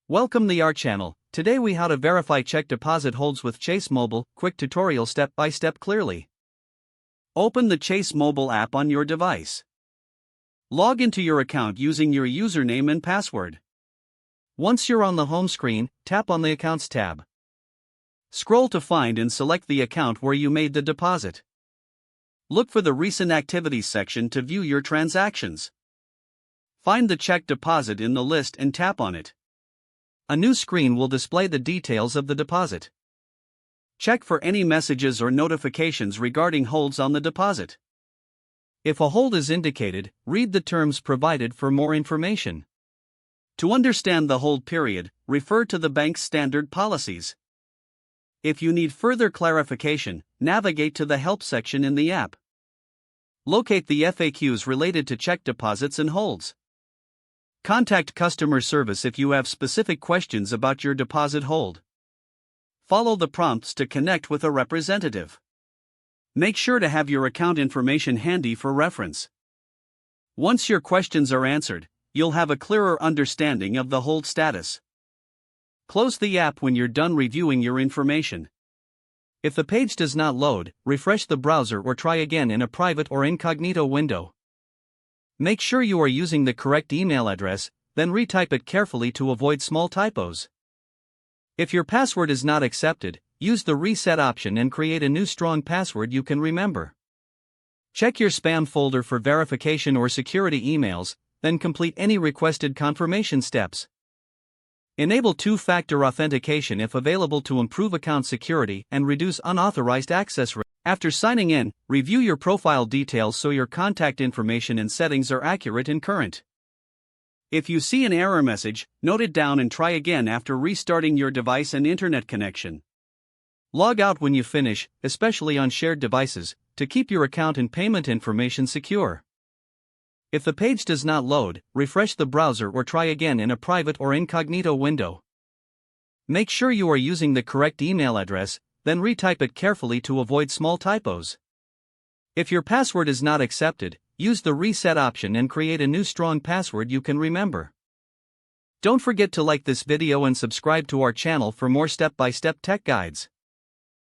Welcome to our channel. Today we how to verify check deposit holds with Chase Mobile. Quick tutorial step by step clearly. Open the Chase Mobile app on your device. Log into your account using your username and password. Once you're on the home screen, tap on the Accounts tab. Scroll to find and select the account where you made the deposit. Look for the Recent Activities section to view your transactions. Find the check deposit in the list and tap on it. A new screen will display the details of the deposit. Check for any messages or notifications regarding holds on the deposit. If a hold is indicated, read the terms provided for more information. To understand the hold period, refer to the bank's standard policies. If you need further clarification, navigate to the Help section in the app. Locate the FAQs related to check deposits and holds. Contact customer service if you have specific questions about your deposit hold. Follow the prompts to connect with a representative. Make sure to have your account information handy for reference. Once your questions are answered, you'll have a clearer understanding of the hold status. Close the app when you're done reviewing your information. If the page does not load, refresh the browser or try again in a private or incognito window. Make sure you are using the correct email address, then retype it carefully to avoid small typos. If your password is not accepted, use the reset option and create a new strong password you can remember. Check your spam folder for verification or security emails, then complete any requested confirmation steps. Enable two-factor authentication if available to improve account security and reduce unauthorized access risk. After signing in, review your profile details so your contact information and settings are accurate and current. If you see an error message, note it down and try again after restarting your device and internet connection. Log out when you finish, especially on shared devices, to keep your account and payment information secure. If the page does not load, refresh the browser or try again in a private or incognito window. Make sure you are using the correct email address, then retype it carefully to avoid small typos. If your password is not accepted, use the reset option and create a new strong password you can remember. Don't forget to like this video and subscribe to our channel for more step-by-step tech guides.